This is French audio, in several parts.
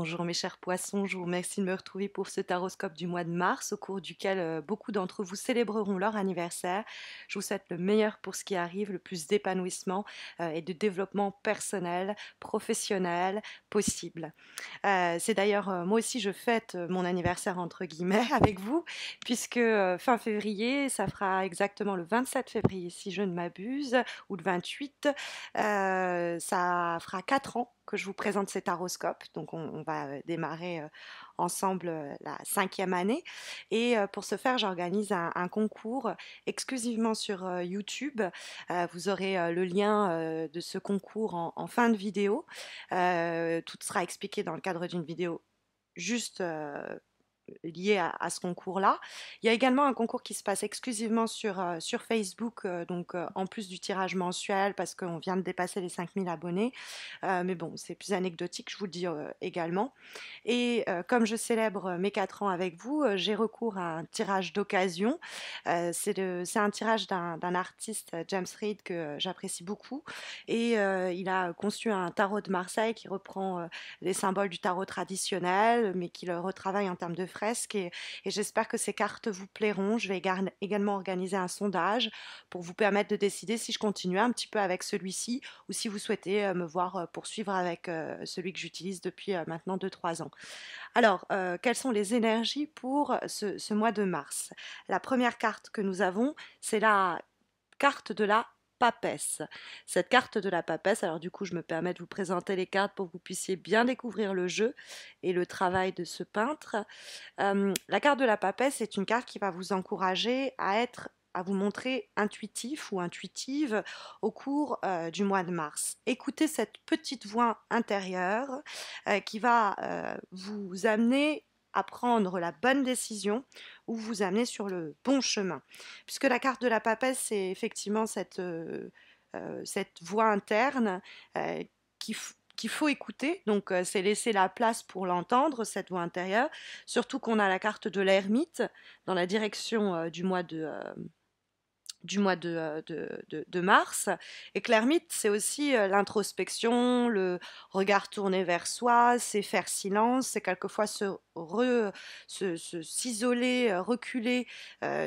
Bonjour mes chers poissons, je vous remercie de me retrouver pour ce taroscope du mois de mars au cours duquel beaucoup d'entre vous célébreront leur anniversaire. Je vous souhaite le meilleur pour ce qui arrive, le plus d'épanouissement et de développement personnel, professionnel possible. C'est d'ailleurs, moi aussi je fête mon anniversaire entre guillemets avec vous, puisque fin février, ça fera exactement le 27 février si je ne m'abuse, ou le 28, ça fera 4 ans que je vous présente cet horoscope. Donc on va démarrer ensemble la 5e année. Et pour ce faire, j'organise un concours exclusivement sur YouTube. Vous aurez le lien de ce concours en fin de vidéo. Tout sera expliqué dans le cadre d'une vidéo juste lié à ce concours-là. Il y a également un concours qui se passe exclusivement sur Facebook, donc en plus du tirage mensuel, parce qu'on vient de dépasser les 5000 abonnés. Mais bon, c'est plus anecdotique, je vous le dis également. Et comme je célèbre mes 4 ans avec vous, j'ai recours à un tirage d'occasion. C'est un tirage d'un artiste, James Reid, que j'apprécie beaucoup. Et il a conçu un tarot de Marseille qui reprend les symboles du tarot traditionnel, mais qui le retravaille en termes de fresques. Et j'espère que ces cartes vous plairont. Je vais également organiser un sondage pour vous permettre de décider si je continue un petit peu avec celui-ci ou si vous souhaitez me voir poursuivre avec celui que j'utilise depuis maintenant 2-3 ans. Alors, quelles sont les énergies pour ce mois de mars? La première carte que nous avons, c'est la carte de la papesse. Cette carte de la papesse, alors du coup, je me permets de vous présenter les cartes pour que vous puissiez bien découvrir le jeu et le travail de ce peintre. La carte de la papesse est une carte qui va vous encourager à vous montrer intuitif ou intuitive au cours du mois de mars. Écoutez cette petite voix intérieure qui va vous amener à prendre la bonne décision ou vous amener sur le bon chemin. Puisque la carte de la papesse, c'est effectivement cette voix interne euh, qui, qu'il faut écouter, donc c'est laisser la place pour l'entendre, cette voix intérieure, surtout qu'on a la carte de l'ermite dans la direction du mois de mars. Et que l'ermite, c'est aussi l'introspection, le regard tourné vers soi, c'est faire silence, c'est quelquefois s'isoler, reculer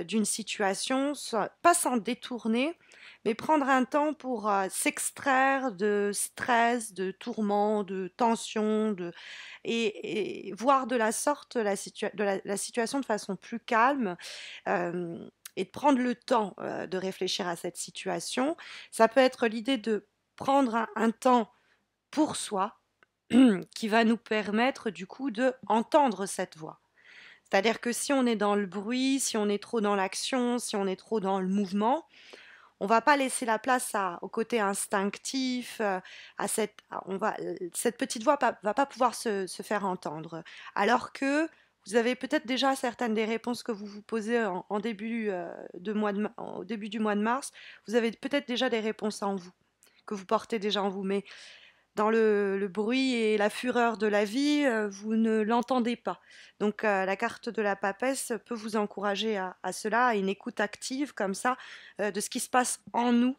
d'une situation, pas s'en détourner, mais prendre un temps pour s'extraire de stress, de tourments, de tensions, et voir de la sorte la situation de façon plus calme. euh, et de prendre le temps de réfléchir à cette situation. Ça peut être l'idée de prendre un temps pour soi qui va nous permettre du coup de entendre cette voix. C'est-à-dire que si on est dans le bruit, si on est trop dans l'action, si on est trop dans le mouvement, on va pas laisser la place au côté instinctif, cette petite voix va pas pouvoir se faire entendre. Alors que vous avez peut-être déjà certaines des réponses que vous vous posez en début au début du mois de mars, vous avez peut-être déjà des réponses en vous, que vous portez déjà en vous, mais dans le bruit et la fureur de la vie, vous ne l'entendez pas. Donc la carte de la papesse peut vous encourager à cela, à une écoute active comme ça, de ce qui se passe en nous.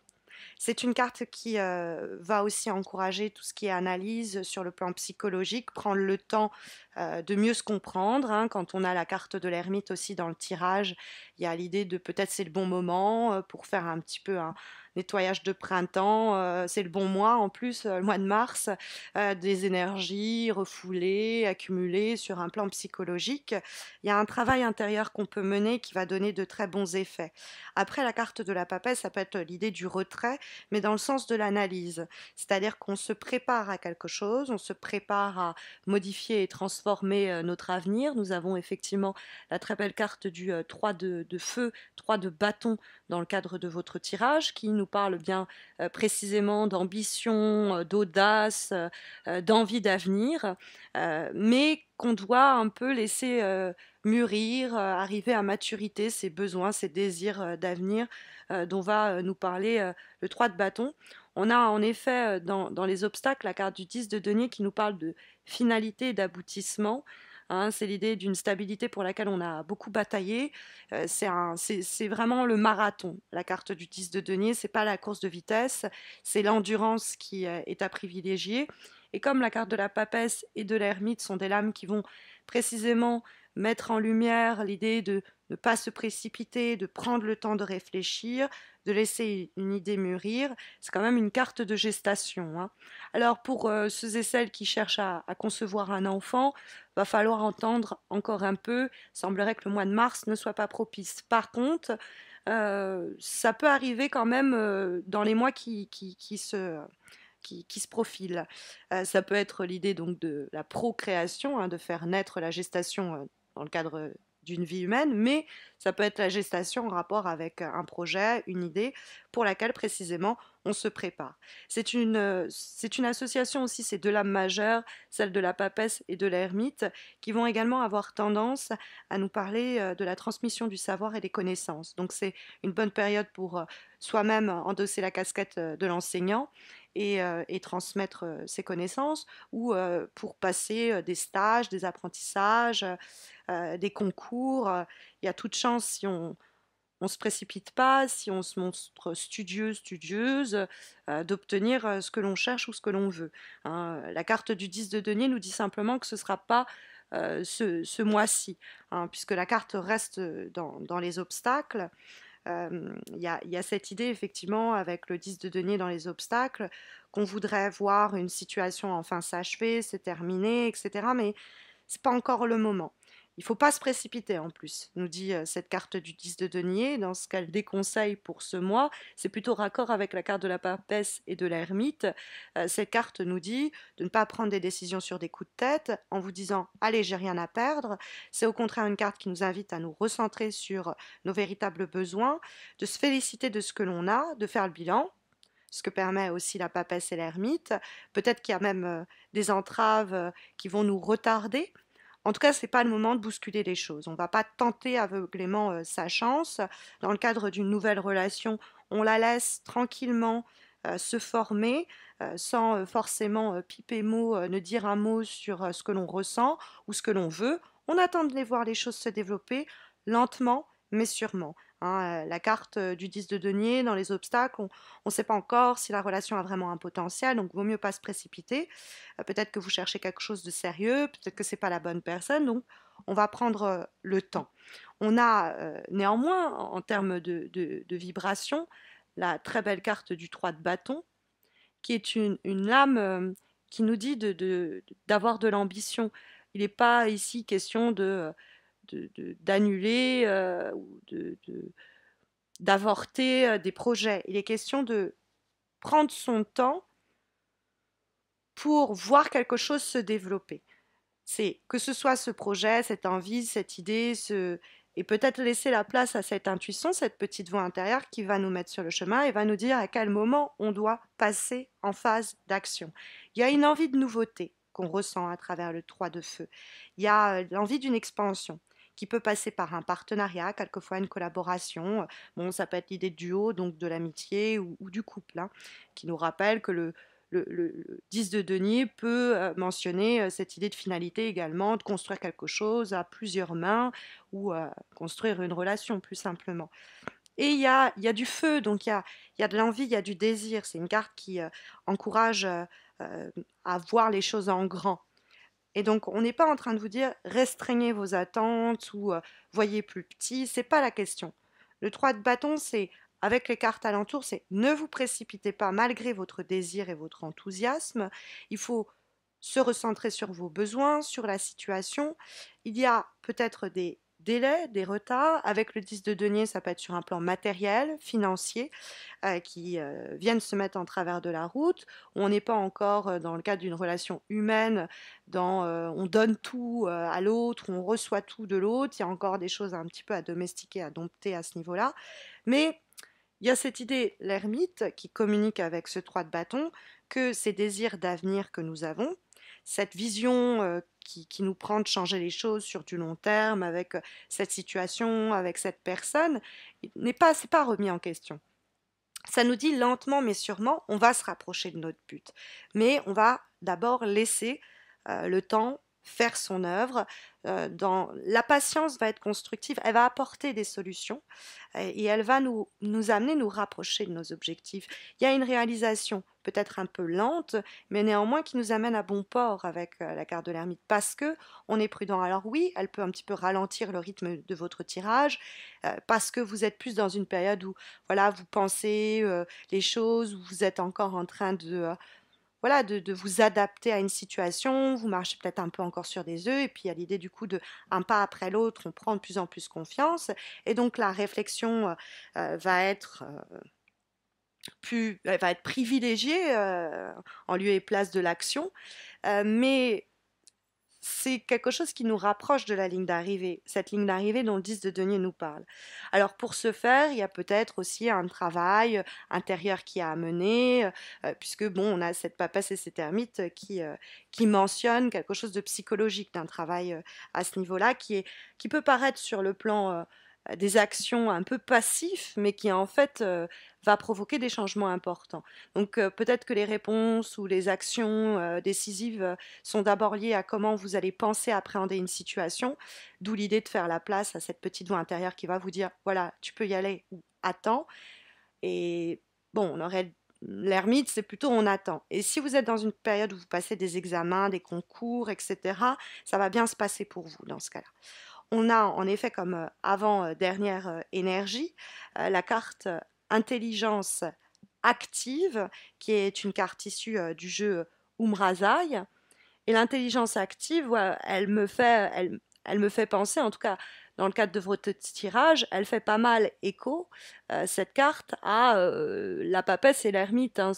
C'est une carte qui va aussi encourager tout ce qui est analyse sur le plan psychologique, prendre le temps de mieux se comprendre, hein. Quand on a la carte de l'ermite aussi dans le tirage, il y a l'idée de peut-être c'est le bon moment pour faire un petit peu un nettoyage de printemps, c'est le bon mois en plus, le mois de mars, des énergies refoulées, accumulées sur un plan psychologique. Il y a un travail intérieur qu'on peut mener qui va donner de très bons effets. Après, la carte de la papesse, ça peut être l'idée du retrait, mais dans le sens de l'analyse. C'est-à-dire qu'on se prépare à quelque chose, on se prépare à modifier et transformer notre avenir. Nous avons effectivement la très belle carte du 3 de feu, 3 de bâton dans le cadre de votre tirage, qui nous parle bien précisément d'ambition, d'audace, d'envie d'avenir, mais qu'on doit un peu laisser mûrir, arriver à maturité, ses besoins, ses désirs d'avenir dont va nous parler le 3 de bâton. On a en effet dans les obstacles la carte du 10 de denier qui nous parle de finalité et d'aboutissement. Hein, c'est l'idée d'une stabilité pour laquelle on a beaucoup bataillé. C'est vraiment le marathon. La carte du 10 de denier, c'est pas la course de vitesse, c'est l'endurance qui est à privilégier. Et comme la carte de la papesse et de l'ermite sont des lames qui vont précisément mettre en lumière l'idée de ne pas se précipiter, de prendre le temps de réfléchir, de laisser une idée mûrir, c'est quand même une carte de gestation, hein. Alors pour ceux et celles qui cherchent à concevoir un enfant, va falloir entendre encore un peu. Il semblerait que le mois de mars ne soit pas propice. Par contre, ça peut arriver quand même dans les mois qui se profilent. Ça peut être l'idée donc de la procréation, hein, de faire naître la gestation dans le cadre d'une vie humaine, mais ça peut être la gestation en rapport avec un projet, une idée pour laquelle précisément on se prépare. C'est une association aussi, ces deux lames majeures, celle de la papesse et de l'ermite, qui vont également avoir tendance à nous parler de la transmission du savoir et des connaissances. Donc c'est une bonne période pour soi-même endosser la casquette de l'enseignant et transmettre ses connaissances, ou pour passer des stages, des apprentissages, des concours. Il y a toute chance si on se précipite pas, si on se montre studieux, studieuse, d'obtenir ce que l'on cherche ou ce que l'on veut, hein. La carte du 10 de denier nous dit simplement que ce ne sera pas ce mois-ci, hein, puisque la carte reste dans les obstacles. Il y a cette idée effectivement avec le 10 de denier dans les obstacles qu'on voudrait voir une situation enfin s'achever, se terminer, etc. Mais c'est pas encore le moment. Il ne faut pas se précipiter en plus, nous dit cette carte du 10 de denier. Dans ce qu'elle déconseille pour ce mois, c'est plutôt raccord avec la carte de la papesse et de l'ermite. Cette carte nous dit de ne pas prendre des décisions sur des coups de tête en vous disant allez, j'ai rien à perdre. C'est au contraire une carte qui nous invite à nous recentrer sur nos véritables besoins, de se féliciter de ce que l'on a, de faire le bilan, ce que permet aussi la papesse et l'ermite. Peut-être qu'il y a même des entraves qui vont nous retarder. En tout cas, ce n'est pas le moment de bousculer les choses. On ne va pas tenter aveuglément sa chance. Dans le cadre d'une nouvelle relation, on la laisse tranquillement se former sans forcément piper mot, ne dire un mot sur ce que l'on ressent ou ce que l'on veut. On attend de les voir les choses se développer lentement mais sûrement, hein. La carte du 10 de denier dans les obstacles, on ne sait pas encore si la relation a vraiment un potentiel, donc vaut mieux pas se précipiter. Peut-être que vous cherchez quelque chose de sérieux, peut-être que c'est pas la bonne personne, donc on va prendre le temps. On a néanmoins, en termes de vibration, la très belle carte du 3 de bâton, qui est une lame qui nous dit d'avoir de l'ambition. Il n'est pas ici question d'annuler ou d'avorter des projets. Il est question de prendre son temps pour voir quelque chose se développer. C'est que ce soit ce projet, cette envie, cette idée, et peut-être laisser la place à cette intuition, cette petite voix intérieure qui va nous mettre sur le chemin et va nous dire à quel moment on doit passer en phase d'action. Il y a une envie de nouveauté qu'on ressent à travers le 3 de feu. Il y a l'envie d'une expansion qui peut passer par un partenariat, quelquefois une collaboration. Bon, ça peut être l'idée de duo, donc de l'amitié ou du couple, hein, qui nous rappelle que le 10 de denier peut mentionner cette idée de finalité également, de construire quelque chose à plusieurs mains ou construire une relation plus simplement. Et il y a du feu, donc il y a de l'envie, il y a du désir. C'est une carte qui encourage à voir les choses en grand. Et donc, on n'est pas en train de vous dire restreignez vos attentes ou voyez plus petit, c'est pas la question. Le 3 de bâton, c'est avec les cartes alentour, c'est ne vous précipitez pas malgré votre désir et votre enthousiasme. Il faut se recentrer sur vos besoins, sur la situation. Il y a peut-être des délais, des retards. Avec le 10 de denier, ça peut être sur un plan matériel, financier, qui viennent se mettre en travers de la route. On n'est pas encore dans le cadre d'une relation humaine, on donne tout à l'autre, on reçoit tout de l'autre. Il y a encore des choses un petit peu à domestiquer, à dompter à ce niveau-là. Mais il y a cette idée, l'ermite, qui communique avec ce 3 de bâton, que ces désirs d'avenir que nous avons, cette vision qui nous prend de changer les choses sur du long terme avec cette situation, avec cette personne, c'est pas remis en question. Ça nous dit lentement mais sûrement, on va se rapprocher de notre but. Mais on va d'abord laisser le temps faire son œuvre. La patience va être constructive, elle va apporter des solutions et elle va nous amener, nous rapprocher de nos objectifs. Il y a une réalisation peut-être un peu lente, mais néanmoins qui nous amène à bon port avec la carte de l'ermite parce que on est prudent. Alors oui, elle peut un petit peu ralentir le rythme de votre tirage parce que vous êtes plus dans une période où voilà, vous pensez les choses, où vous êtes encore en train de voilà, de vous adapter à une situation, vous marchez peut-être un peu encore sur des œufs, et puis il y a l'idée du coup de un pas après l'autre, on prend de plus en plus confiance, et donc la réflexion va être va être privilégiée en lieu et place de l'action, mais c'est quelque chose qui nous rapproche de la ligne d'arrivée, cette ligne d'arrivée dont le 10 de denier nous parle. Alors pour ce faire, il y a peut-être aussi un travail intérieur qui a à mener, puisque bon, on a cette papesse et cette ermite qui mentionne quelque chose de psychologique, d'un travail à ce niveau-là, qui peut paraître sur le plan des actions un peu passifs, mais qui en fait va provoquer des changements importants. Donc peut-être que les réponses ou les actions décisives sont d'abord liées à comment vous allez penser appréhender une situation, d'où l'idée de faire la place à cette petite voix intérieure qui va vous dire voilà, tu peux y aller ou attends. Et bon, on aurait l'ermite, c'est plutôt on attend. Et si vous êtes dans une période où vous passez des examens, des concours, etc., ça va bien se passer pour vous dans ce cas-là. On a en effet comme avant-dernière énergie la carte intelligence active, qui est une carte issue du jeu Umrazai. Et l'intelligence active, ouais, elle me fait penser, en tout cas dans le cadre de votre tirage, elle fait pas mal écho, cette carte, à la papesse et l'ermite, hein,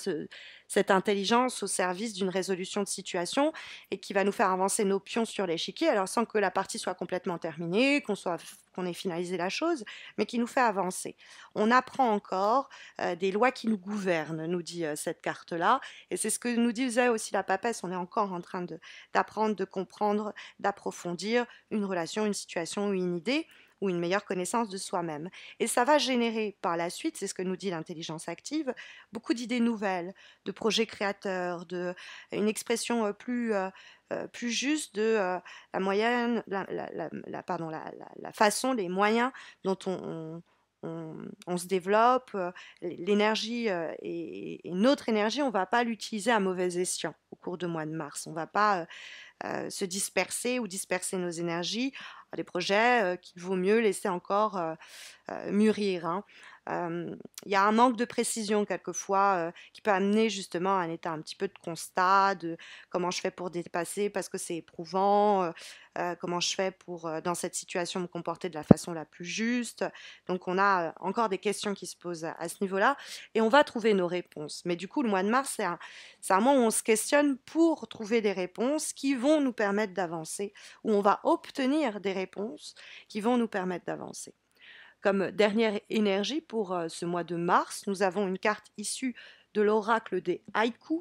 cette intelligence au service d'une résolution de situation et qui va nous faire avancer nos pions sur l'échiquier, alors sans que la partie soit complètement terminée, qu'on ait finalisé la chose, mais qui nous fait avancer. On apprend encore des lois qui nous gouvernent, nous dit cette carte-là, et c'est ce que nous disait aussi la papesse, on est encore en train d'apprendre, de comprendre, d'approfondir une relation, une situation ou une idée ou une meilleure connaissance de soi-même. Et ça va générer par la suite, c'est ce que nous dit l'intelligence active, beaucoup d'idées nouvelles, de projets créateurs, une expression plus juste de la moyenne, pardon, la façon, les moyens dont on se développe, l'énergie et notre énergie, on ne va pas l'utiliser à mauvais escient au cours du mois de mars. On ne va pas se disperser ou disperser nos énergies à des projets qu'il vaut mieux laisser encore mûrir, hein. Il y a un manque de précision quelquefois qui peut amener justement à un état un petit peu de constat de comment je fais pour dépasser parce que c'est éprouvant, comment je fais pour dans cette situation me comporter de la façon la plus juste. Donc on a encore des questions qui se posent à ce niveau-là et on va trouver nos réponses. Mais du coup le mois de mars c'est un mois où on se questionne pour trouver des réponses qui vont nous permettre d'avancer, où on va obtenir des réponses qui vont nous permettre d'avancer. Comme dernière énergie pour ce mois de mars, nous avons une carte issue de l'oracle des haïkus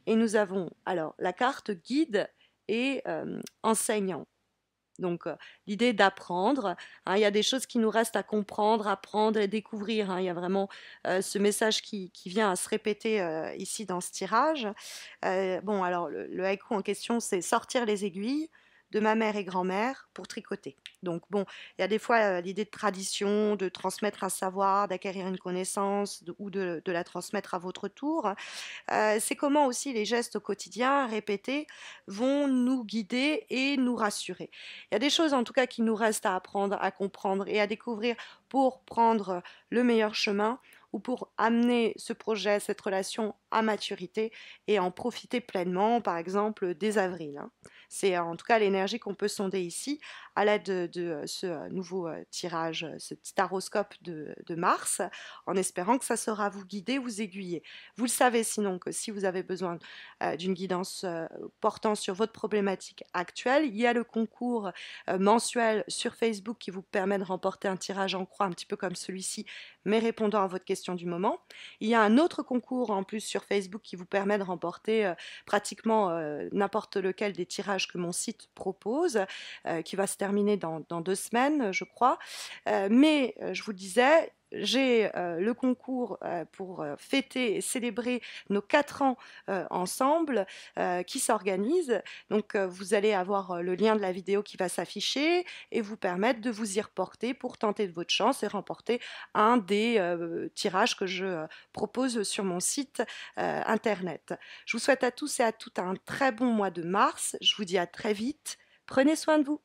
et nous avons alors la carte guide et enseignant. Donc l'idée d'apprendre, hein, il y a des choses qui nous restent à comprendre, apprendre et découvrir, hein. Il y a vraiment ce message qui vient à se répéter ici dans ce tirage. Bon, alors le haïku en question, c'est sortir les aiguilles de ma mère et grand-mère pour tricoter. Donc bon, il y a des fois l'idée de tradition, de transmettre un savoir, d'acquérir une connaissance ou de la transmettre à votre tour. C'est comment aussi les gestes au quotidien répétés vont nous guider et nous rassurer. Il y a des choses en tout cas qui nous restent à apprendre, à comprendre et à découvrir pour prendre le meilleur chemin ou pour amener ce projet, cette relation à maturité et en profiter pleinement, par exemple, dès avril, hein. C'est en tout cas l'énergie qu'on peut sonder ici à l'aide de ce nouveau tirage, ce petit taroscope de Mars, en espérant que ça saura vous guider, vous aiguiller. Vous le savez sinon que si vous avez besoin d'une guidance portant sur votre problématique actuelle, il y a le concours mensuel sur Facebook qui vous permet de remporter un tirage en croix un petit peu comme celui-ci, mais répondant à votre question du moment. Il y a un autre concours en plus sur Facebook qui vous permet de remporter pratiquement n'importe lequel des tirages que mon site propose, qui va se terminer dans 2 semaines, je crois. Mais je vous le disais, j'ai le concours pour fêter et célébrer nos 4 ans ensemble qui s'organise. Donc vous allez avoir le lien de la vidéo qui va s'afficher et vous permettre de vous y reporter pour tenter de votre chance et remporter un des tirages que je propose sur mon site internet. Je vous souhaite à tous et à toutes un très bon mois de mars. Je vous dis à très vite. Prenez soin de vous.